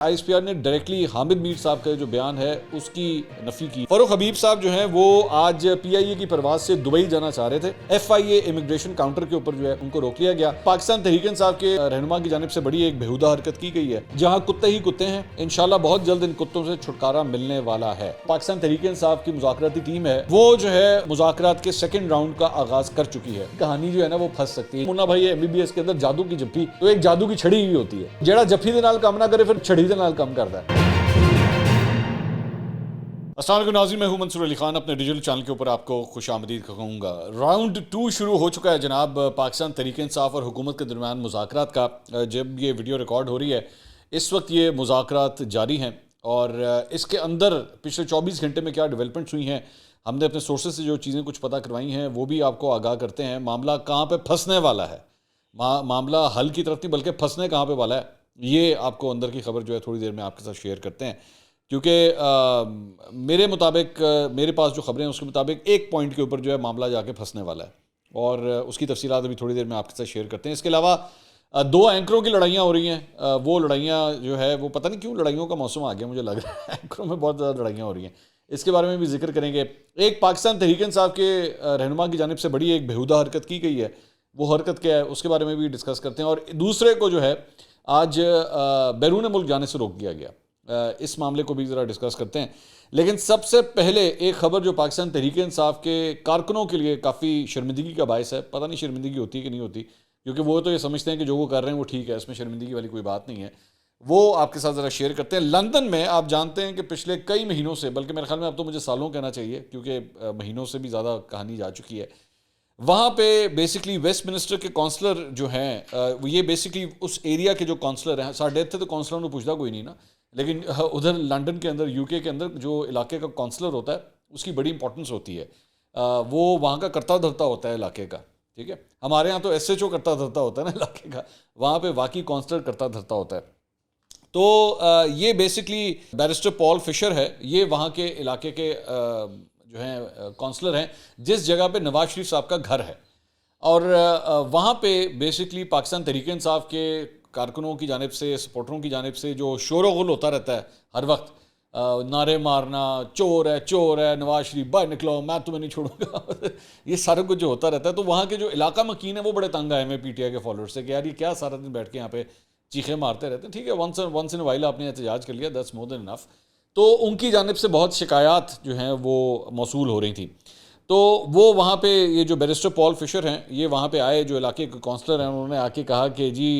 آئی S P R نے directly Hamid Mir صاحب کا جو بیان ہے اس کی نفی کی۔ فاروق حبیب صاحب جو ہیں وہ آج پی آئی اے کی پرواز سے دبئی جانا چاہ رہے تھے، ایف آئی اے امیگریشن کاؤنٹر کے اوپر جو ہے ان کو روک لیا گیا۔ پاکستان تحریک انصاف کے رہنما کی جانب سے بڑی ایک بےہودہ حرکت کی گئی ہے، جہاں کتے ہی کتے ہیں، انشاءاللہ بہت جلد ان کتوں سے چھٹکارا ملنے والا ہے۔ پاکستان تحریک انصاف کی مذاکراتی ٹیم ہے وہ جو ہے مذاکرات کے سیکنڈ راؤنڈ کا آغاز کر چکی ہے۔ کہانی جو ہے نا وہ پھنس سکتی ہے۔ منا بھائی ایم بی بی ایس کے اندر جادو کی جفی، تو ایک جادو کی چھڑی ہوئی ہوتی ہے، جیڑا جفی دے نال کام نہ کرے پھر چھڑی دے نال کام کرتا ہے۔ السلام علیکم ناظرین، میں ہوں منصور علی خان، اپنے ڈیجیٹل چینل کے اوپر آپ کو خوش آمدید کہوں گا۔ راؤنڈ 2 شروع ہو چکا ہے جناب پاکستان تحریک انصاف اور حکومت کے درمیان مذاکرات کا۔ جب یہ ویڈیو ریکارڈ ہو رہی ہے اس وقت یہ مذاکرات جاری ہیں، اور اس کے اندر پچھلے 24 گھنٹے میں کیا ڈیولپمنٹس ہوئی ہیں، ہم نے اپنے سورسز سے جو چیزیں کچھ پتہ کروائی ہیں وہ بھی آپ کو آگاہ کرتے ہیں۔ معاملہ کہاں پہ پھنسنے والا ہے، معاملہ حل کی طرف نہیں بلکہ پھنسنے کہاں پہ والا ہے، یہ آپ کو اندر کی خبر جو ہے تھوڑی دیر میں آپ کے ساتھ شیئر کرتے ہیں۔ کیونکہ میرے مطابق، میرے پاس جو خبریں ہیں اس کے مطابق ایک پوائنٹ کے اوپر جو ہے معاملہ جا کے پھنسنے والا ہے، اور اس کی تفصیلات ابھی تھوڑی دیر میں آپ کے ساتھ شیئر کرتے ہیں۔ اس کے علاوہ 2 اینکروں کی لڑائیاں ہو رہی ہیں، وہ لڑائیاں جو ہے وہ پتہ نہیں کیوں لڑائیوں کا موسم آ گیا، مجھے لگ رہا ہے اینکروں میں بہت زیادہ لڑائیاں ہو رہی ہیں، اس کے بارے میں بھی ذکر کریں گے۔ ایک پاکستان تحریک انصاف کے رہنما کی جانب سے بڑی ایک بےہودہ حرکت کی گئی ہے، وہ حرکت کیا ہے اس کے بارے میں بھی ڈسکس کرتے ہیں۔ اور دوسرے کو جو ہے آج بیرون ملک جانے سے روک دیا گیا، اس معاملے کو بھی ذرا ڈسکس کرتے ہیں۔ لیکن سب سے پہلے ایک خبر جو پاکستان تحریک انصاف کے کارکنوں کے لیے کافی شرمندگی کا باعث ہے، پتہ نہیں شرمندگی ہوتی ہے کہ نہیں ہوتی، کیونکہ وہ تو یہ سمجھتے ہیں کہ جو وہ کر رہے ہیں وہ ٹھیک ہے، اس میں شرمندگی والی کوئی بات نہیں ہے، وہ آپ کے ساتھ ذرا شیئر کرتے ہیں۔ لندن میں آپ جانتے ہیں کہ پچھلے کئی مہینوں سے، بلکہ میرے خیال میں اب تو مجھے سالوں کہنا چاہیے کیونکہ مہینوں سے بھی زیادہ کہانی جا چکی ہے، وہاں پہ بیسکلی ویسٹ منسٹر کے کونسلر جو ہیں، یہ بیسکلی اس ایریا کے جو کونسلر ہیں، ساڑھے تھے تو کونسلر کو پوچھتا کوئی نہیں نا، لیکن ادھر لنڈن کے اندر یو کے اندر جو علاقے کا کونسلر ہوتا ہے اس کی بڑی امپورٹنس ہوتی ہے، وہ وہاں کا کرتا دھرتا ہوتا ہے علاقے کا، ٹھیک ہے۔ ہمارے ہاں تو ایس ایچ او کرتا دھرتا ہوتا ہے نا علاقے کا، وہاں پہ واقعی کونسلر کرتا دھرتا ہوتا ہے۔ تو یہ بیسکلی بیرسٹر پال فشر ہے، یہ وہاں کے علاقے کے جو ہیں کونسلر ہیں جس جگہ پہ نواز شریف صاحب کا گھر ہے، اور وہاں پہ بیسکلی پاکستان تحریک انصاف کے کارکنوں کی جانب سے، سپورٹروں کی جانب سے جو شور و غل ہوتا رہتا ہے ہر وقت، نعرے مارنا، چور ہے نواز شریف باہر نکلو میں تمہیں نہیں چھوڑوں گا، یہ سارا کچھ جو ہوتا رہتا ہے، تو وہاں کے جو علاقہ مکین ہے وہ بڑے تنگ آئے ہیں پی ٹی آئی کے فالوورز سے کہ یار یہ کیا سارا دن بیٹھ کے یہاں پہ چیخیں مارتے رہتے ہیں۔ ٹھیک ہے، ونس ان وائل آپ نے احتجاج کر لیا، دیٹس مور دین انف۔ تو ان کی جانب سے بہت شکایات جو ہیں وہ موصول ہو رہی تھیں، تو وہ وہاں پہ یہ جو بیرسٹر پال فشر ہیں یہ وہاں پہ آئے، جو علاقے کے کونسلر ہیں، انہوں نے آ کے کہا کہ جی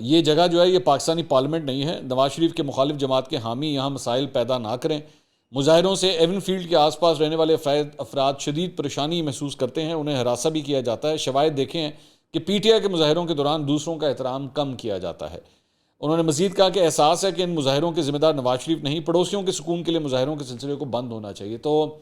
یہ جگہ جو ہے یہ پاکستانی پارلیمنٹ نہیں ہے، نواز شریف کے مخالف جماعت کے حامی یہاں مسائل پیدا نہ کریں، مظاہروں سے ایون فیلڈ کے آس پاس رہنے والے افراد شدید پریشانی محسوس کرتے ہیں، انہیں ہراساں بھی کیا جاتا ہے، شواہد دیکھیں ہیں کہ پی ٹی آئی کے مظاہروں کے دوران دوسروں کا احترام کم کیا جاتا ہے۔ انہوں نے مزید کہا کہ احساس ہے کہ ان مظاہروں کے ذمہ دار نواز شریف نہیں، پڑوسیوں کے سکون کے لیے مظاہروں کے سلسلے کو بند ہونا چاہیے۔ تو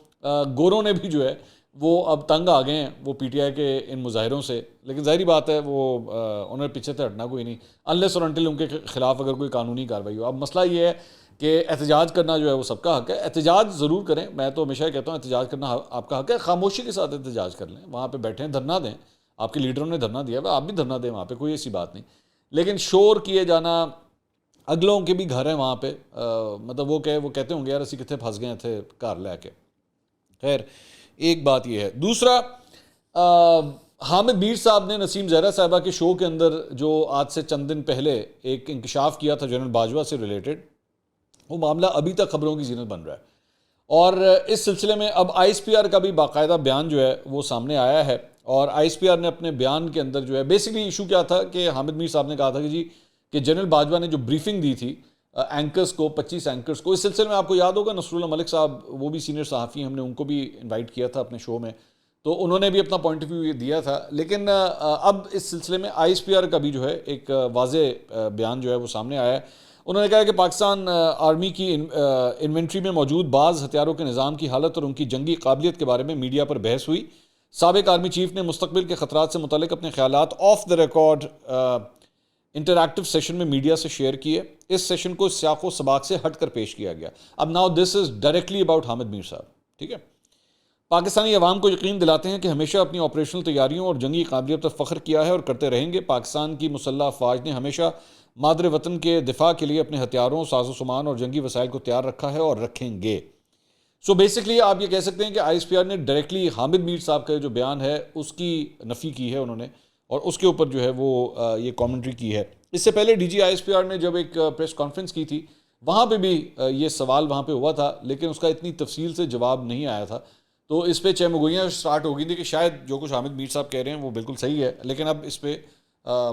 گوروں نے بھی جو ہے وہ اب تنگ آ گئے ہیں وہ پی ٹی آئی کے ان مظاہروں سے، لیکن ظاہری بات ہے وہ انہوں نے پیچھے سے ہٹنا کوئی نہیں، انلیس اور انٹل ان کے خلاف اگر کوئی قانونی کارروائی ہو۔ اب مسئلہ یہ ہے کہ احتجاج کرنا جو ہے وہ سب کا حق ہے، احتجاج ضرور کریں، میں تو ہمیشہ کہتا ہوں احتجاج کرنا آپ کا حق ہے، خاموشی کے ساتھ احتجاج کر لیں، وہاں پہ بیٹھیں دھرنا دیں، آپ کے لیڈروں نے دھرنا دیا ہے آپ بھی دھرنا دیں وہاں پہ، کوئی ایسی بات نہیں، لیکن شور کیے جانا، اگلوں کے بھی گھر ہیں وہاں پہ، مطلب وہ کہتے ہوں گے یار اسی کتنے پھنس گئے تھے گھر لے کے۔ خیر ایک بات یہ ہے۔ دوسرا، حامد میر صاحب نے نسیم زہرا صاحبہ کے شو کے اندر جو آج سے چند دن پہلے ایک انکشاف کیا تھا جنرل باجوہ سے ریلیٹڈ، وہ معاملہ ابھی تک خبروں کی زینت بن رہا ہے، اور اس سلسلے میں اب آئی ایس پی آر کا بھی باقاعدہ بیان جو ہے وہ سامنے آیا ہے، اور آئی ایس پی آر نے اپنے بیان کے اندر جو ہے بیسکلی ایشو کیا تھا کہ حامد میر صاحب نے کہا تھا کہ جی کہ جنرل باجوہ نے جو بریفنگ دی تھی اینکرز کو، 25 اینکرز کو، اس سلسلے میں آپ کو یاد ہوگا نصر اللہ ملک صاحب وہ بھی سینئر صحافی ہیں، ہم نے ان کو بھی انوائٹ کیا تھا اپنے شو میں، تو انہوں نے بھی اپنا پوائنٹ آف ویو دیا تھا، لیکن اب اس سلسلے میں آئی ایس پی آر کا بھی جو ہے ایک واضح بیان جو ہے وہ سامنے آیا ہے۔ انہوں نے کہا کہ پاکستان آرمی کی انوینٹری میں موجود بعض ہتھیاروں کے نظام کی حالت اور ان کی جنگی قابلیت کے بارے میں میڈیا پر بحث ہوئی۔ سابق آرمی چیف نے مستقبل کے خطرات سے متعلق اپنے خیالات of the record interactive session میں میڈیا سے شیئر کیے۔ اس سیشن کو سیاق و سباق سے ہٹ کر پیش کیا گیا۔ اب now this is directly about Hamid Mir صاحب، ٹھیک ہے۔ پاکستانی عوام کو یقین دلاتے ہیں کہ ہمیشہ اپنی آپریشنل تیاریوں اور جنگی قابلیت پر فخر کیا ہے اور کرتے رہیں گے۔ پاکستان کی مسلح افواج نے ہمیشہ مادر وطن کے دفاع کے لیے اپنے ہتھیاروں، ساز و سامان اور جنگی وسائل کو تیار رکھا ہے اور رکھیں گے. سو بیسکلی آپ یہ کہہ سکتے ہیں کہ آئی ایس پی آر نے ڈائریکٹلی حامد میر صاحب کا جو بیان ہے اس کی نفی کی ہے انہوں نے، اور اس کے اوپر جو ہے وہ یہ کامنٹری کی ہے. اس سے پہلے D G I S P R نے جب ایک پریس کانفرنس کی تھی وہاں پہ بھی یہ سوال وہاں پہ ہوا تھا، لیکن اس کا اتنی تفصیل سے جواب نہیں آیا تھا. تو اس پہ چہمگوئیاں سٹارٹ ہو گئی تھی کہ شاید جو کچھ حامد میر صاحب کہہ رہے ہیں وہ بالکل صحیح ہے، لیکن اب اس پہ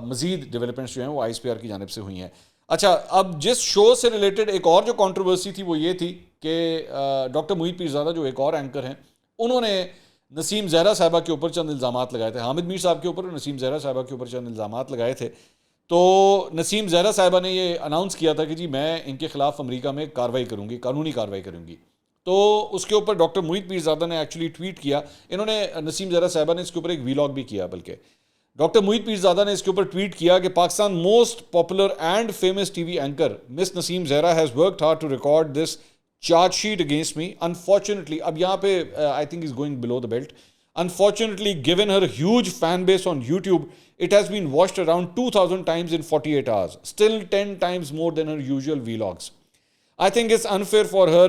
مزید ڈیولپمنٹس جو ہیں وہ آئی ایس پی آر کی جانب سے ہوئی ہیں. اچھا، اب جس شو سے ریلیٹڈ ایک اور جو کنٹروورسی تھی وہ یہ تھی کہ ڈاکٹر محیط پیرزادہ جو ایک اور اینکر ہیں انہوں نے نسیم زہرا صاحبہ کے اوپر چند الزامات لگائے تھے. حامد میر صاحب کے اوپر اور نسیم زہرا صاحبہ کے اوپر چند الزامات لگائے تھے. تو نسیم زہرا صاحبہ نے یہ اناؤنس کیا تھا کہ جی میں ان کے خلاف امریکہ میں کارروائی کروں گی، قانونی کارروائی کروں گی. تو اس کے اوپر ڈاکٹر محیط پیرزادہ نے ایکچولی ٹویٹ کیا. انہوں نے نسیم زہرا صاحبہ نے اس کے اوپر ایک ویلاگ بھی کیا. بلکہ ڈاکٹر محیط پیرزادہ نے اس کے اوپر ٹویٹ کیا کہ Pakistan most popular and famous T V anchor miss Naseem Zahra has worked hard to record this charge sheet against me. Unfortunately, اب یہاں پہ I think is going below the belt. Unfortunately, given her huge fan base on YouTube, it has been watched around 2,000 times in 48 hours. Still 10 times more than her usual vlogs. I think it's unfair for her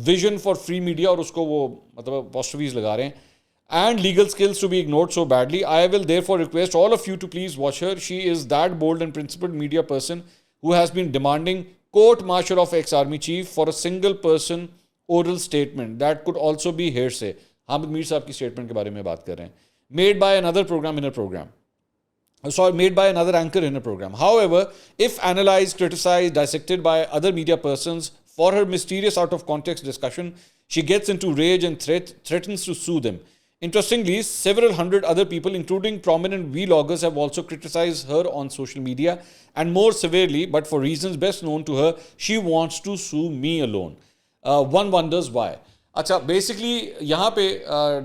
vision for free media, اور اس کو وہ مطلب apostrophes لگا رہے ہیں, and legal skills to be ignored so badly. I will therefore request all of you to please watch her. She is that bold and principled media person who has been demanding court-martial of ex-army chief for a single person oral statement that could also be hearsay. Hamid Mir صاحب کی statement کے بارے میں بات کر رہے ہیں. Made by another program in a program. Made by another anchor in a program. However, if analyzed, criticized, dissected by other media persons for her mysterious out of context discussion, she gets into rage and threatens to sue them. Interestingly, several hundred other people, including prominent vloggers, have also criticized her on social media, and more severely, but for reasons best known to her, she wants to sue me alone. One wonders why. اچھا، basically یہاں پہ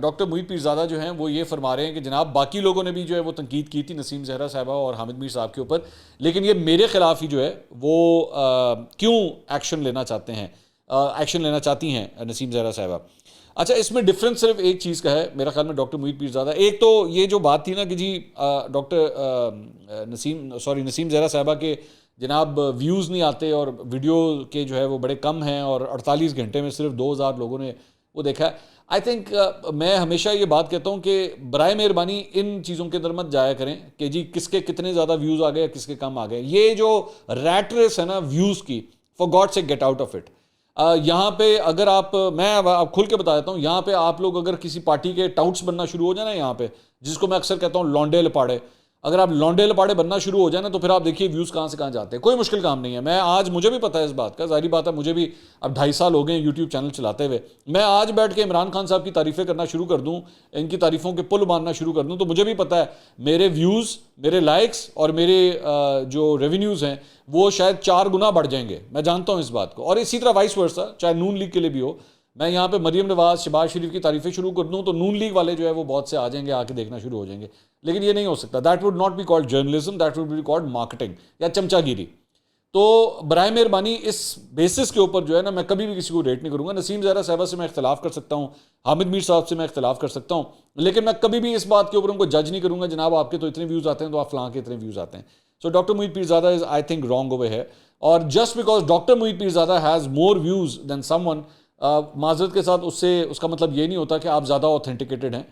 doctor محیط پیرزادہ جو ہیں وہ یہ فرما رہے ہیں کہ جناب باقی لوگوں نے بھی جو ہے وہ تنقید کی تھی نسیم زہرا صاحبہ اور حامد میر صاحب کے اوپر، لیکن یہ میرے خلاف ہی جو ہے وہ کیوں ایکشن لینا چاہتی ہیں نسیم زہرا صاحبہ. اچھا، اس میں ڈفرینس صرف ایک چیز کا ہے میرا خیال میں ڈاکٹر محیط پیرزادہ. ایک تو یہ جو بات تھی نا کہ جی نسیم زہرا صاحبہ کے جناب ویوز نہیں آتے اور ویڈیو کے جو ہے وہ بڑے کم ہیں اور 48 گھنٹے میں صرف 2000 لوگوں نے وہ دیکھا ہے. آئی تھنک میں ہمیشہ یہ بات کہتا ہوں کہ برائے مہربانی ان چیزوں کے اندر مت جایا کریں کہ جی کس کے کتنے زیادہ ویوز آ گئے کس کے کم آ گئے. یہ جو ریٹ ریس ہے نا ویوز کی، فار گاڈ سے گیٹ آؤٹ آف اٹ. یہاں پہ اگر میں آپ کھل کے بتا دیتا ہوں، یہاں پہ آپ لوگ اگر کسی پارٹی کے ٹاؤٹس بننا شروع ہو جائے نا، یہاں پہ جس کو میں اکثر کہتا ہوں لونڈے لپاڑے، اگر آپ لونڈے لپاڑے بننا شروع ہو جائے نا تو پھر آپ دیکھیے ویوز کہاں سے کہاں جاتے ہیں. کوئی مشکل کام نہیں ہے. میں آج مجھے بھی پتہ ہے اس بات کا، ظاہری بات ہے مجھے بھی اب 2.5 سال ہو گئے ہیں یوٹیوب چینل چلاتے ہوئے. میں آج بیٹھ کے عمران خان صاحب کی تعریفیں کرنا شروع کر دوں، ان کی تعریفوں کے پل مارنا شروع کر دوں، تو مجھے بھی پتہ ہے میرے ویوز، میرے لائکس اور میرے جو ریونیوز ہیں وہ شاید 4 گنا بڑھ جائیں گے. میں جانتا ہوں اس بات کو. اور اسی طرح وائس ورسا، چاہے نون لیگ کے لیے بھی ہو. میں یہاں پہ مریم نواز، شہباز شریف کی تعریفیں شروع کر دوں تو نون لیگ والے جو ہے وہ بہت سے آ جائیں گے، آ کے دیکھنا شروع ہو جائیں گے. لیکن یہ نہیں ہو سکتا. That would not be called journalism, that would be called marketing یا چمچا گیری. تو برائے مہربانی اس بیسس کے اوپر جو ہے نا میں کبھی بھی کسی کو ریٹ نہیں کروں گا. نسیم زہرا صاحبہ سے میں اختلاف کر سکتا ہوں، حامد میر صاحب سے میں اختلاف کر سکتا ہوں، لیکن میں کبھی بھی اس بات کے اوپر ان کو جج نہیں کروں گا جناب آپ کے تو اتنے ویوز آتے ہیں تو آپ فلاں کے اتنے ویوز آتے ہیں. سو ڈاکٹر محیط Pirzada is I think wrong away ہے. اور جسٹ بیکاز ڈاکٹر محیط Pirzada has more views than someone, معذرت کے ساتھ اس کا مطلب یہ نہیں ہوتا کہ آپ زیادہ اوتھینٹیکیٹڈ ہیں.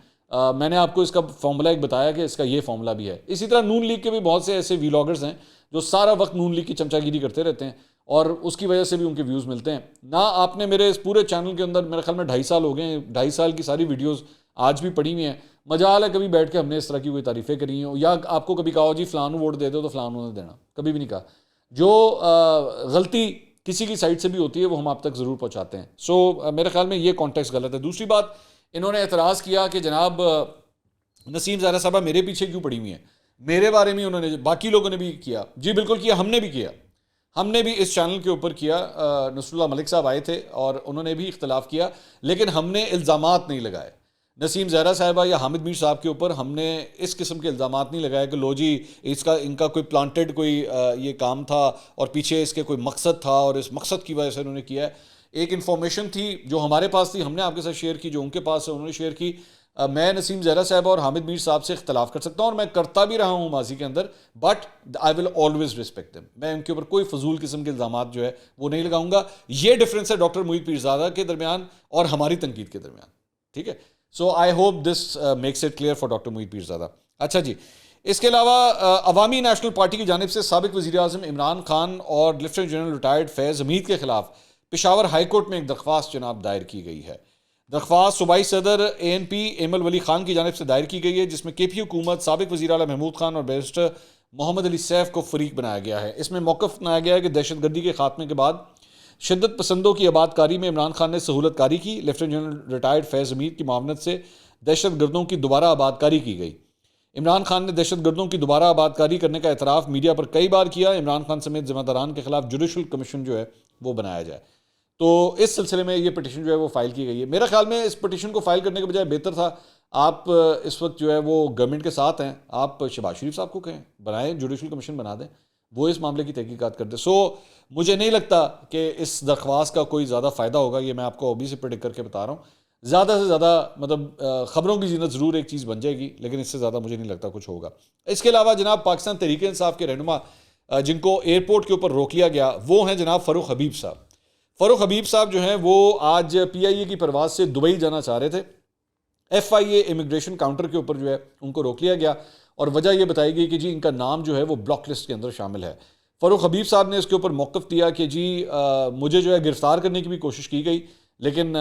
میں نے آپ کو اس کا فارمولا ایک بتایا کہ اس کا یہ فارمولا بھی ہے. اسی طرح نون لیگ کے بھی بہت سے ایسے ویلاگرز ہیں جو سارا وقت نون لیگ کی چمچا گیری کرتے رہتے ہیں اور اس کی وجہ سے بھی ان کے ویوز ملتے ہیں. نہ آپ نے میرے اس پورے چینل کے اندر میرے خیال میں 2.5 سال ہو گئے ہیں، 2.5 سال کی ساری ویڈیوز آج بھی پڑی ہوئی ہیں. مجال ہے کبھی بیٹھ کے ہم نے اس طرح کی کوئی تعریفیں کری ہیں یا آپ کو کبھی کہا ہو جی فلاں ووٹ دے دو تو فلاں نے دینا، کبھی بھی نہیں کہا. جو غلطی کسی کی سائڈ سے بھی ہوتی ہے وہ ہم آپ تک ضرور پہنچاتے ہیں. سو میرے خیال میں یہ کانٹیکسٹ غلط ہے. دوسری بات، انہوں نے اعتراض کیا کہ جناب نسیم زہرا صاحبہ میرے پیچھے کیوں پڑی ہوئی ہیں. میرے بارے میں انہوں نے، باقی لوگوں نے بھی کیا. جی بالکل کیا، ہم نے بھی کیا. ہم نے بھی اس چینل کے اوپر کیا. نصر اللہ ملک صاحب آئے تھے اور انہوں نے بھی اختلاف کیا، لیکن ہم نے الزامات نہیں لگائے نسیم زہرا صاحبہ یا حامد میر صاحب کے اوپر. ہم نے اس قسم کے الزامات نہیں لگائے کہ لو جی ان کا کوئی پلانٹڈ کوئی یہ کام تھا اور پیچھے اس کے کوئی مقصد تھا اور اس مقصد کی وجہ سے انہوں نے کیا ہے. ایک انفارمیشن تھی جو ہمارے پاس تھی، ہم نے آپ کے ساتھ شیئر کی، جو ان کے پاس ہے انہوں نے شیئر کی. میں نسیم زہرا صاحب اور حامد میر صاحب سے اختلاف کر سکتا ہوں، اور میں کرتا بھی رہا ہوں ماضی کے اندر، but I will always respect them. میں ان کے اوپر کوئی فضول قسم کے الزامات جو ہے وہ نہیں لگاؤں گا. یہ ڈفرینس ہے ڈاکٹر محیط پیرزادہ کے درمیان اور ہماری تنقید کے درمیان. ٹھیک ہے، so I hope this makes it clear for doctor محیط پیرزادہ. اچھا جی، اس کے علاوہ عوامی نیشنل پارٹی کی جانب سے سابق وزیر اعظم عمران خان اور لیفٹیننٹ جنرل ریٹائرڈ فیض حمید کے خلاف پشاور ہائی کورٹ میں ایک درخواست جناب دائر کی گئی ہے. درخواست صوبائی صدر اے این پی ایمل ولی خان کی جانب سے دائر کی گئی ہے، جس میں کے پی حکومت، سابق وزیر اعلیٰ محمود خان اور بیرسٹر محمد علی سیف کو فریق بنایا گیا ہے. اس میں موقف اپنایا گیا ہے کہ دہشت گردی کے خاتمے کے بعد شدت پسندوں کی آباد کاری میں عمران خان نے سہولت کاری کی. لیفٹیننٹ جنرل ریٹائرڈ فیض حمید کی معاونت سے دہشت گردوں کی دوبارہ آباد کاری کی گئی. عمران خان نے دہشت گردوں کی دوبارہ آباد کاری کرنے کا اعتراف میڈیا پر کئی بار کیا. عمران خان سمیت ذمہ داران کے خلاف جوڈیشل کمیشن جو ہے وہ بنایا جائے. تو اس سلسلے میں یہ پٹیشن جو ہے وہ فائل کی گئی ہے. میرا خیال میں اس پٹیشن کو فائل کرنے کے بجائے بہتر تھا آپ اس وقت جو ہے وہ گورنمنٹ کے ساتھ ہیں، آپ شہباز شریف صاحب کو کہیں بنائیں، جوڈیشل کمیشن بنا دیں، وہ اس معاملے کی تحقیقات کر دیں. سو مجھے نہیں لگتا کہ اس درخواست کا کوئی زیادہ فائدہ ہوگا. یہ میں آپ کو ابھی سے پریڈکٹ کر کے بتا رہا ہوں. زیادہ سے زیادہ مطلب خبروں کی زینت ضرور ایک چیز بن جائے گی، لیکن اس سے زیادہ مجھے نہیں لگتا کچھ ہوگا. اس کے علاوہ جناب پاکستان تحریک انصاف کے رہنما جن کو ایئرپورٹ کے اوپر روک لیا گیا وہ ہیں جناب فاروق حبیب صاحب. فاروق حبیب صاحب جو ہیں وہ آج پی آئی اے کی پرواز سے دبئی جانا چاہ رہے تھے. ایف آئی اے امیگریشن کاؤنٹر کے اوپر جو ہے ان کو روک لیا گیا، اور وجہ یہ بتائی گئی کہ جی ان کا نام جو ہے وہ بلاک لسٹ کے اندر شامل ہے. فاروق حبیب صاحب نے اس کے اوپر موقف دیا کہ جی مجھے جو ہے گرفتار کرنے کی بھی کوشش کی گئی، لیکن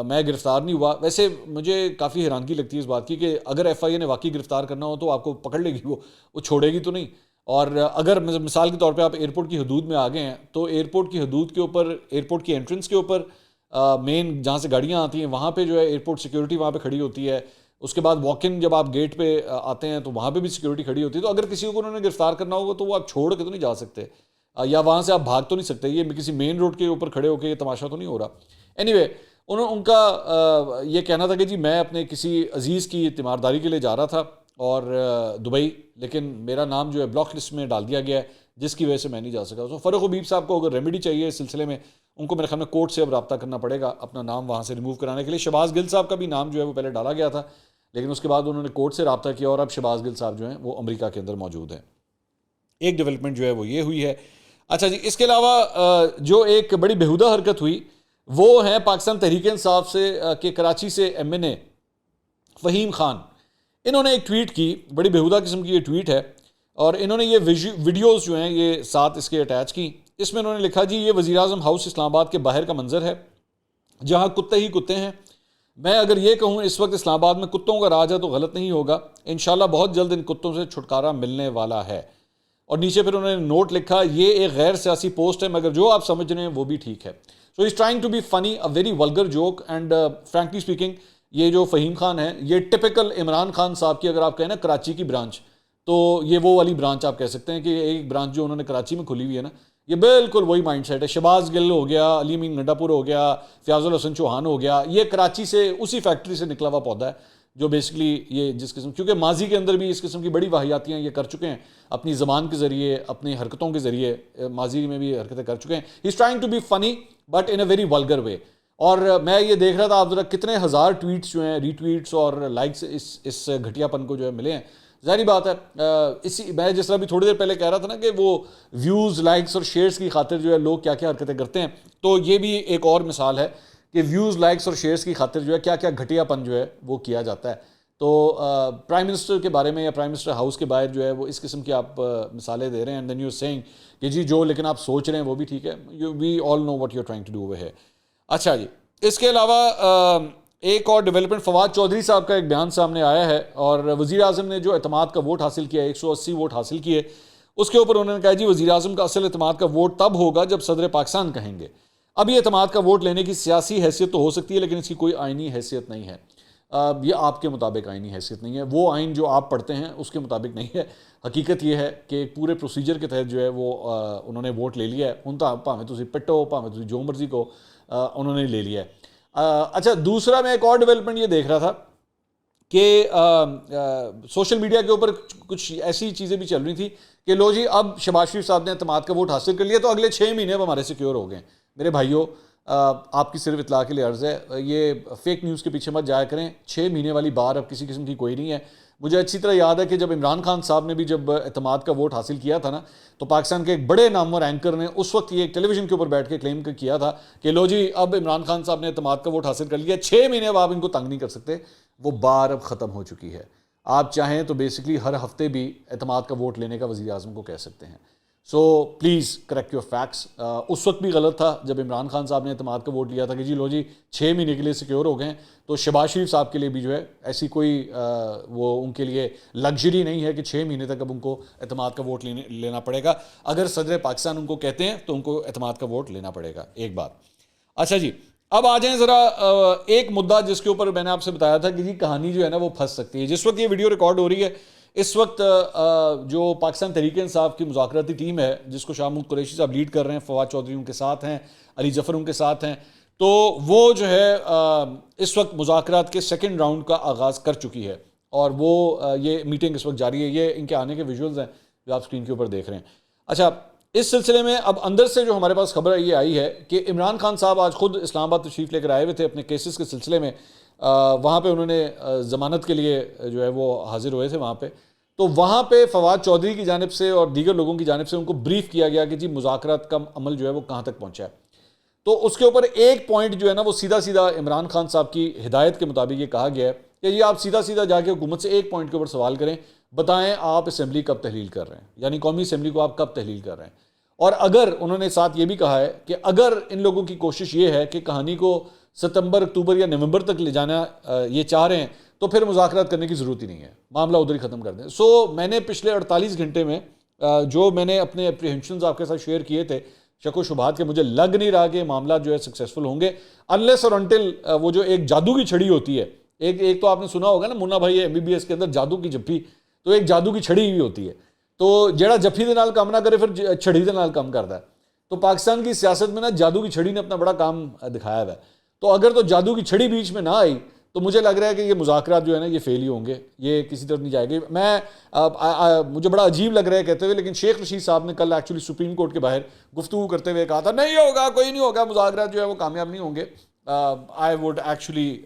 میں گرفتار نہیں ہوا. ویسے مجھے کافی حیرانگی لگتی ہے اس بات کی کہ اگر ایف آئی اے نے واقعی گرفتار کرنا ہو تو آپ کو پکڑ لے گی، وہ چھوڑے گی تو نہیں. اور اگر مثال کے طور پہ آپ ایئرپورٹ کی حدود میں آ گئے ہیں تو ایئرپورٹ کی حدود کے اوپر، ایئرپورٹ کی انٹرنس کے اوپر مین جہاں سے گاڑیاں آتی ہیں وہاں پہ جو ہے ایئرپورٹ سیکیورٹی وہاں پہ کھڑی ہوتی ہے. اس کے بعد واک ان جب آپ گیٹ پہ آتے ہیں تو وہاں پہ بھی سیکیورٹی کھڑی ہوتی ہے. تو اگر کسی کو انہوں نے گرفتار کرنا ہوگا تو وہ آپ چھوڑ کے تو نہیں جا سکتے، یا وہاں سے آپ بھاگ تو نہیں سکتے. یہ کسی مین روڈ کے اوپر کھڑے ہو کے یہ تماشا تو نہیں ہو رہا. اینی وے ان کا یہ کہنا تھا کہ جی میں اپنے کسی عزیز کی تیمارداری کے لیے جا رہا تھا اور دبئی، لیکن میرا نام جو ہے بلاک لسٹ میں ڈال دیا گیا ہے جس کی وجہ سے میں نہیں جا سکا. تو فاروق حبیب صاحب کو اگر ریمیڈی چاہیے اس سلسلے میں، ان کو میرے خیال میں کورٹ سے اب رابطہ کرنا پڑے گا اپنا نام وہاں سے ریموو کرانے کے لیے. شہباز گل صاحب کا بھی نام جو ہے وہ پہلے ڈالا گیا تھا، لیکن اس کے بعد انہوں نے کورٹ سے رابطہ کیا اور اب شہباز گل صاحب جو ہیں وہ امریکہ کے اندر موجود ہیں. ایک ڈیولپمنٹ جو ہے وہ یہ ہوئی ہے. اچھا جی، اس کے علاوہ جو ایک بڑی بیہودہ حرکت ہوئی وہ ہے پاکستان تحریک انصاف سے کہ کراچی سے ایم این اے فہیم خان، انہوں نے ایک ٹویٹ کی، بڑی بیہودہ قسم کی یہ ٹویٹ ہے، اور انہوں نے یہ ویڈیوز جو ہیں یہ ساتھ اس کے اٹیچ کی. اس میں انہوں نے لکھا جی یہ وزیر اعظم ہاؤس اسلام آباد کے باہر کا منظر ہے جہاں کتے ہی کتے ہیں. میں اگر یہ کہوں اس وقت اسلام آباد میں کتوں کا راج ہے تو غلط نہیں ہوگا. انشاءاللہ بہت جلد ان کتوں سے چھٹکارا ملنے والا ہے. اور نیچے پھر انہوں نے نوٹ لکھا یہ ایک غیر سیاسی پوسٹ ہے مگر جو آپ سمجھ رہے ہیں وہ بھی ٹھیک ہے. سو از ٹرائنگ ٹو بی فنی، اے very vulgar joke. And frankly speaking یہ جو فہیم خان ہے یہ ٹپیکل عمران خان صاحب کی اگر آپ کہیں نا کراچی کی برانچ، تو یہ وہ والی برانچ آپ کہہ سکتے ہیں کہ ایک برانچ جو انہوں نے کراچی میں کھلی ہوئی ہے نا، یہ بالکل وہی مائنڈ سیٹ ہے. شہباز گل ہو گیا، علی امین نڈا پور ہو گیا، فیاض الحسن چوہان ہو گیا، یہ کراچی سے اسی فیکٹری سے نکلا ہوا پودا ہے جو بیسکلی یہ جس قسم، کیونکہ ماضی کے اندر بھی اس قسم کی بڑی واحیاتیاں یہ کر چکے ہیں اپنی زبان کے ذریعے، اپنی حرکتوں کے ذریعے، ماضی میں بھی حرکتیں کر چکے ہیں. He is trying to be funny but in a very vulgar way. اور میں یہ دیکھ رہا تھا آپ ذرا کتنے ہزار ٹویٹس جو ہیں، ری ٹویٹس اور لائکس اس گھٹیا پن کو جو ہے ملے ہیں. ظاہری بات ہے اسی میں جس طرح بھی تھوڑی دیر پہلے کہہ رہا تھا نا کہ وہ ویوز، لائکس اور شیئرز کی خاطر جو ہے لوگ کیا کیا حرکتیں کرتے ہیں، تو یہ بھی ایک اور مثال ہے کہ ویوز، لائکس اور شیئرز کی خاطر جو ہے کیا کیا گھٹیا پن جو ہے وہ کیا جاتا ہے. تو پرائم منسٹر کے بارے میں یا پرائم منسٹر ہاؤس کے باہر جو ہے وہ اس قسم کی آپ مثالیں دے رہے ہیں. اینڈ دین یو سیئنگ کہ جی جو لیکن آپ سوچ رہے ہیں وہ بھی ٹھیک ہے. We all know what you are trying to do over here. اچھا جی، اس کے علاوہ ایک اور ڈیولپمنٹ، فواد چودھری صاحب کا ایک بیان سامنے آیا ہے اور وزیر اعظم نے جو اعتماد کا ووٹ حاصل کیا، 180 ووٹ حاصل کیے، اس کے اوپر انہوں نے کہا جی وزیر اعظم کا اصل اعتماد کا ووٹ تب ہوگا جب صدر پاکستان کہیں گے. اب یہ اعتماد کا ووٹ لینے کی سیاسی حیثیت تو ہو سکتی ہے لیکن اس کی کوئی آئینی حیثیت نہیں ہے. یہ آپ کے مطابق آئینی حیثیت نہیں ہے، وہ آئین جو آپ پڑھتے ہیں اس کے مطابق نہیں ہے. حقیقت یہ ہے کہ پورے پروسیجر کے تحت جو ہے وہ انہوں نے ووٹ لے لیا ہے. ان پاویں تسی پٹو، پاویں تسی جو مرضی کو انہوں نے لے لیا ہے. اچھا، دوسرا میں ایک اور ڈیولپمنٹ یہ دیکھ رہا تھا کہ سوشل میڈیا کے اوپر کچھ ایسی چیزیں بھی چل رہی تھی کہ لو جی اب شہباز شریف صاحب نے اعتماد کا ووٹ حاصل کر لیا تو اگلے 6 مہینے اب ہمارے سیکیور ہو گئے. میرے بھائیوں آپ کی صرف اطلاع کے لیے عرض ہے، یہ فیک نیوز کے پیچھے مت جایا کریں. 6 مہینے والی بار اب کسی قسم کی کوئی نہیں ہے. مجھے اچھی طرح یاد ہے کہ جب عمران خان صاحب نے بھی جب اعتماد کا ووٹ حاصل کیا تھا نا، تو پاکستان کے ایک بڑے نامور اینکر نے اس وقت یہ ٹیلی ویژن کے اوپر بیٹھ کے کلیم کیا تھا کہ لو جی اب عمران خان صاحب نے اعتماد کا ووٹ حاصل کر لیا، 6 مہینے اب آپ ان کو تنگ نہیں کر سکتے. وہ بار اب ختم ہو چکی ہے. آپ چاہیں تو بیسکلی ہر ہفتے بھی اعتماد کا ووٹ لینے کا وزیر اعظم کو کہہ سکتے ہیں. So please correct your facts. اس وقت بھی غلط تھا جب عمران خان صاحب نے اعتماد کا ووٹ لیا تھا کہ جی لو جی 6 مہینے کے لیے سیکیور ہو گئے. تو شہباز شریف صاحب کے لیے بھی جو ہے ایسی کوئی وہ ان کے لیے لگژری نہیں ہے کہ 6 مہینے تک اب ان کو اعتماد کا ووٹ لینا پڑے گا. اگر صدر پاکستان ان کو کہتے ہیں تو ان کو اعتماد کا ووٹ لینا پڑے گا. ایک بات. اچھا جی، اب آ جائیں ذرا ایک مدعا جس کے اوپر میں نے آپ سے بتایا تھا کہ جی کہانی جو ہے نا وہ پھنس سکتی ہے. جس وقت یہ ویڈیو ریکارڈ ہو رہی ہے اس وقت جو پاکستان تحریک انصاف کی مذاکراتی ٹیم ہے جس کو شاہ محمود قریشی صاحب لیڈ کر رہے ہیں، فواد چودھری ان کے ساتھ ہیں، علی ظفر ان کے ساتھ ہیں، تو وہ جو ہے اس وقت مذاکرات کے سیکنڈ راؤنڈ کا آغاز کر چکی ہے اور وہ یہ میٹنگ اس وقت جاری ہے. یہ ان کے آنے کے ویژولز ہیں جو آپ اسکرین کے اوپر دیکھ رہے ہیں. اچھا، اس سلسلے میں اب اندر سے جو ہمارے پاس خبر یہ آئی ہے کہ عمران خان صاحب آج خود اسلام آباد تشریف لے کر آئے ہوئے تھے اپنے کیسز کے سلسلے میں. وہاں پہ انہوں نے ضمانت کے لیے جو ہے وہ حاضر ہوئے تھے وہاں پہ. تو وہاں پہ فواد چودھری کی جانب سے اور دیگر لوگوں کی جانب سے ان کو بریف کیا گیا کہ جی مذاکرات کا عمل جو ہے وہ کہاں تک پہنچا ہے. تو اس کے اوپر ایک پوائنٹ جو ہے نا وہ سیدھا سیدھا عمران خان صاحب کی ہدایت کے مطابق یہ کہا گیا ہے کہ یہ آپ سیدھا سیدھا جا کے حکومت سے ایک پوائنٹ کے اوپر سوال کریں، بتائیں آپ اسمبلی کب تحلیل کر رہے ہیں، یعنی قومی اسمبلی کو آپ کب تحلیل کر رہے ہیں. اور اگر انہوں نے ساتھ یہ بھی کہا ہے کہ اگر ان لوگوں کی کوشش یہ ہے کہ کہانی کو ستمبر، اکتوبر یا نومبر تک لے جانا یہ چاہ رہے ہیں تو پھر مذاکرات کرنے کی ضرورت ہی نہیں ہے، معاملہ ادھر ہی ختم کر دیں. سو میں نے پچھلے 48 گھنٹے میں جو میں نے اپنے اپریہنشنز آپ کے ساتھ شیئر کیے تھے، شک و شبہات کے، مجھے لگ نہیں رہا کہ معاملہ جو ہے سکسیسفل ہوں گے انلیس اور انٹل وہ جو ایک جادو کی چھڑی ہوتی ہے. ایک تو آپ نے سنا ہوگا نا منا بھائی MBBS کے اندر جادو کی جھپی، تو ایک جادو کی چھڑی بھی ہوتی ہے. تو جیڑا جفی دے نال کام نہ کرے پھر چھڑی دے نال کام کرتا ہے. تو پاکستان کی سیاست میں نا جادو کی چھڑی نے اپنا بڑا کام دکھایا ہوا ہے. تو اگر تو جادو کی چھڑی بیچ میں نہ آئی تو مجھے لگ رہا ہے کہ یہ مذاکرات جو ہے نا یہ فیل ہی ہوں گے، یہ کسی طرف نہیں جائے گی. مجھے بڑا عجیب لگ رہا ہے کہتے ہوئے، لیکن شیخ رشید صاحب نے کل ایکچولی سپریم کورٹ کے باہر گفتگو کرتے ہوئے کہا تھا نہیں ہوگا، کوئی نہیں ہوگا، مذاکرات جو ہے وہ کامیاب نہیں ہوں گے. I would actually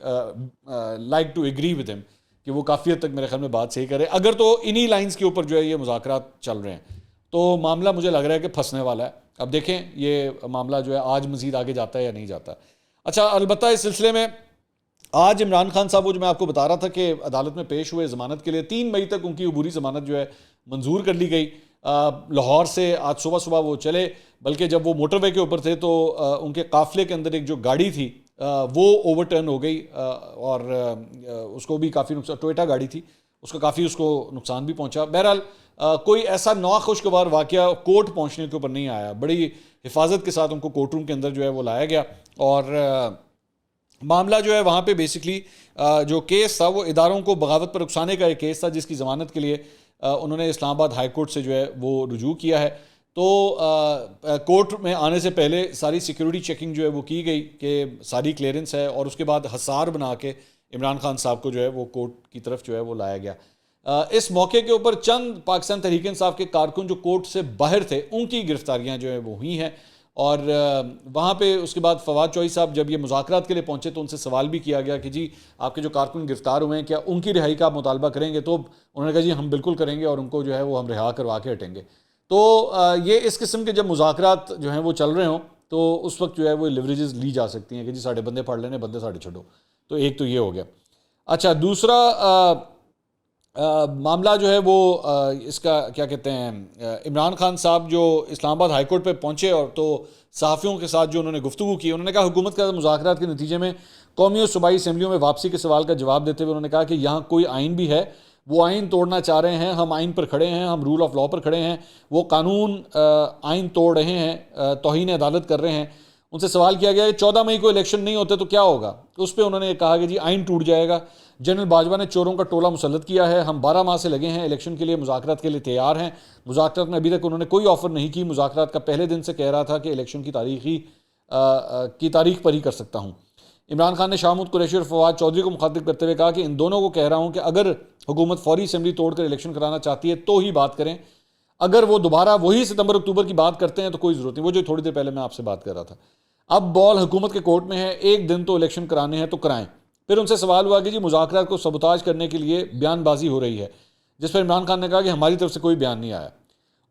like to agree with ہم کہ وہ کافی حد تک میرے خیال میں بات صحیح کرے. اگر تو انہی لائنز کے اوپر جو ہے یہ مذاکرات چل رہے ہیں تو معاملہ مجھے لگ رہا ہے کہ پھنسنے والا ہے. اب دیکھیں یہ معاملہ جو ہے آج مزید آگے جاتا ہے یا نہیں جاتا. اچھا، البتہ اس سلسلے میں آج عمران خان صاحب وہ جو میں آپ کو بتا رہا تھا کہ عدالت میں پیش ہوئے ضمانت کے لیے 3 مئی تک ان کی عبوری ضمانت جو ہے منظور کر لی گئی. لاہور سے آج صبح وہ چلے، بلکہ جب وہ موٹر وے کے اوپر تھے تو ان کے قافلے کے اندر ایک جو گاڑی تھی وہ اوور ٹرن ہو گئی اور اس کو بھی کافی نقصان، ٹوئیٹا گاڑی تھی، اس کا کافی اس کو نقصان بھی پہنچا. بہرحال کوئی ایسا ناخوشگوار واقعہ کورٹ پہنچنے کے اوپر نہیں آیا. بڑی حفاظت کے ساتھ ان کو کورٹ روم کے اندر جو ہے وہ لایا گیا اور معاملہ جو ہے وہاں پہ بیسکلی جو کیس تھا وہ اداروں کو بغاوت پر اکسانے کا ایک کیس تھا جس کی ضمانت کے لیے انہوں نے اسلام آباد ہائی کورٹ سے جو ہے وہ رجوع کیا ہے. تو کورٹ میں آنے سے پہلے ساری سیکیورٹی چیکنگ جو ہے وہ کی گئی کہ ساری کلیئرنس ہے، اور اس کے بعد حصار بنا کے عمران خان صاحب کو جو ہے وہ کورٹ کی طرف جو ہے وہ لایا گیا. اس موقع کے اوپر چند پاکستان تحریک انصاف کے کارکن جو کورٹ سے باہر تھے ان کی گرفتاریاں جو ہیں وہ ہوئی ہیں. اور وہاں پہ اس کے بعد فواد چودھری صاحب جب یہ مذاکرات کے لیے پہنچے تو ان سے سوال بھی کیا گیا کہ جی آپ کے جو کارکن گرفتار ہوئے ہیں کیا ان کی رہائی کا آپ مطالبہ کریں گے؟ تو انہوں نے کہا جی ہم بالکل کریں گے اور ان کو جو ہے وہ ہم رہا کروا کے ہٹیں گے. تو یہ اس قسم کے جب مذاکرات جو ہیں وہ چل رہے ہوں تو اس وقت جو ہے وہ لیوریجز لی جا سکتی ہیں کہ جی ساڑھے بندے پڑھ لینے، بندے ساڑھے چھوڑو. تو ایک تو یہ ہو گیا. اچھا، دوسرا معاملہ جو ہے وہ اس کا کیا کہتے ہیں، عمران خان صاحب جو اسلام آباد ہائی کورٹ پہ پہنچے اور تو صحافیوں کے ساتھ جو انہوں نے گفتگو کی، انہوں نے کہا حکومت کا مذاکرات کے نتیجے میں قومی اور صوبائی اسمبلیوں میں واپسی کے سوال کا جواب دیتے ہوئے انہوں نے کہا کہ یہاں کوئی آئین بھی ہے، وہ آئین توڑنا چاہ رہے ہیں، ہم آئین پر کھڑے ہیں، ہم رول آف لا پر کھڑے ہیں، وہ قانون آئین توڑ رہے ہیں، توہین عدالت کر رہے ہیں. ان سے سوال کیا گیا کہ 14 مئی کو الیکشن نہیں ہوتے تو کیا ہوگا؟ اس پہ انہوں نے کہا کہ جی آئین ٹوٹ جائے گا، جنرل باجوہ نے چوروں کا ٹولہ مسلط کیا ہے، ہم 12 ماہ سے لگے ہیں الیکشن کے لیے، مذاکرات کے لیے تیار ہیں. مذاکرات میں ابھی تک انہوں نے کوئی آفر نہیں کی. مذاکرات کا پہلے دن سے کہہ رہا تھا کہ الیکشن کی تاریخ پر ہی کر سکتا ہوں. عمران خان نے شاہ محمود قریشی اور فواد چودھری کو مخاطب کرتے ہوئے کہا کہ ان دونوں کو کہہ رہا ہوں کہ اگر حکومت فوری اسمبلی توڑ کر الیکشن کرانا چاہتی ہے تو ہی بات کریں، اگر وہ دوبارہ وہی ستمبر اکتوبر کی بات کرتے ہیں تو کوئی ضرورت نہیں. وہ جو تھوڑی دیر پہلے میں آپ سے بات کر رہا تھا. اب بال حکومت کے کورٹ میں ہے, ایک دن تو الیکشن کرانے ہیں تو کرائیں. پھر ان سے سوال ہوا کہ جی مذاکرات کو سبوتاج کرنے کے لیے بیان بازی ہو رہی ہے, جس پر عمران خان نے کہا کہ ہماری طرف سے کوئی بیان نہیں آیا.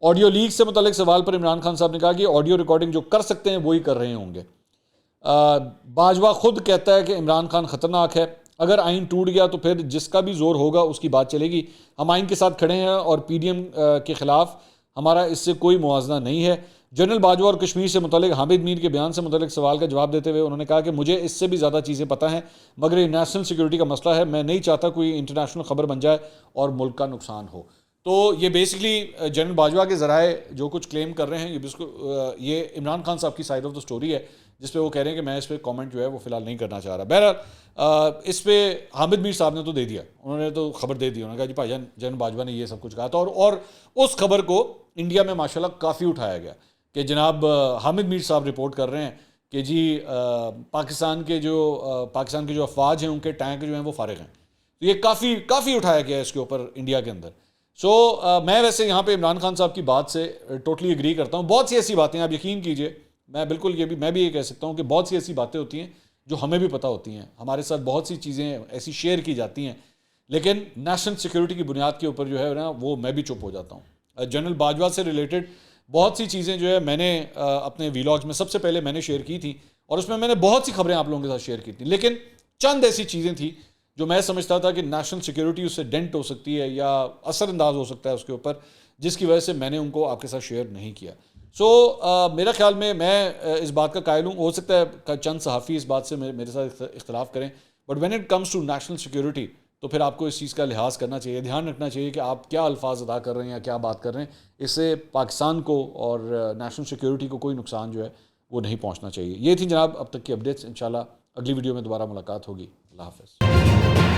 آڈیو لیک سے متعلق سوال پر عمران خان صاحب نے کہا کہ آڈیو ریکارڈنگ جو کر سکتے ہیں وہی کر رہے ہوں گے. باجوہ خود کہتا ہے کہ عمران خان خطرناک ہے, اگر آئین ٹوٹ گیا تو پھر جس کا بھی زور ہوگا اس کی بات چلے گی. ہم آئین کے ساتھ کھڑے ہیں اور پی ڈی ایم کے خلاف ہمارا اس سے کوئی موازنہ نہیں ہے. جنرل باجوہ اور کشمیر سے متعلق حامد میر کے بیان سے متعلق سوال کا جواب دیتے ہوئے انہوں نے کہا کہ مجھے اس سے بھی زیادہ چیزیں پتہ ہیں, مگر یہ نیشنل سیکیورٹی کا مسئلہ ہے, میں نہیں چاہتا کوئی انٹرنیشنل خبر بن جائے اور ملک کا نقصان ہو. تو یہ بیسکلی جنرل باجوہ کے ذرائع جو کچھ کلیم کر رہے ہیں یہ عمران خان صاحب کی سائڈ آف دا سٹوری ہے, جس پہ وہ کہہ رہے ہیں کہ میں اس پہ کامنٹ جو ہے وہ فی الحال نہیں کرنا چاہ رہا. بہرحال اس پہ حامد میر صاحب نے تو دے دیا, انہوں نے تو خبر دے دی, انہوں نے کہا جی بھائی جان جنرل باجوہ نے یہ سب کچھ کہا تھا. اور اس خبر کو انڈیا میں ماشاءاللہ کافی اٹھایا گیا کہ جناب حامد میر صاحب رپورٹ کر رہے ہیں کہ جی پاکستان کے جو افواج ہیں ان کے ٹینک جو ہیں وہ فارغ ہیں. تو یہ کافی اٹھایا گیا ہے اس کے اوپر انڈیا کے اندر. میں ویسے یہاں پہ عمران خان صاحب کی بات سے ٹوٹلی ایگری کرتا ہوں. بہت سی ایسی باتیں آپ یقین کیجئے, میں بھی یہ کہہ سکتا ہوں کہ بہت سی ایسی باتیں ہوتی ہیں جو ہمیں بھی پتہ ہوتی ہیں, ہمارے ساتھ بہت سی چیزیں ایسی شیئر کی جاتی ہیں, لیکن نیشنل سیکیورٹی کی بنیاد کے اوپر جو ہے نا وہ میں بھی چپ ہو جاتا ہوں. جنرل باجوہ سے ریلیٹڈ بہت سی چیزیں جو ہے میں نے اپنے ویلاگز میں سب سے پہلے میں نے شیئر کی تھی, اور اس میں نے بہت سی خبریں آپ لوگوں کے ساتھ شیئر کی تھیں, لیکن چند ایسی چیزیں تھیں جو میں سمجھتا تھا کہ نیشنل سیکیورٹی اس سے ڈینٹ ہو سکتی ہے یا اثر انداز ہو سکتا ہے اس کے اوپر, جس کی وجہ سے میں نے ان کو آپ کے ساتھ شیئر نہیں کیا. میرا خیال میں اس بات کا قائل ہوں, ہو سکتا ہے چند صحافی اس بات سے میرے ساتھ اختلاف کریں, but when it comes to national security تو پھر آپ کو اس چیز کا لحاظ کرنا چاہیے, دھیان رکھنا چاہیے کہ آپ کیا الفاظ ادا کر رہے ہیں یا کیا بات کر رہے ہیں. اس سے پاکستان کو اور نیشنل سیکیورٹی کو کوئی نقصان جو ہے وہ نہیں پہنچنا چاہیے. یہ تھی جناب اب تک کی اپڈیٹس. انشاءاللہ اگلی ویڈیو میں دوبارہ ملاقات ہوگی. اللہ حافظ.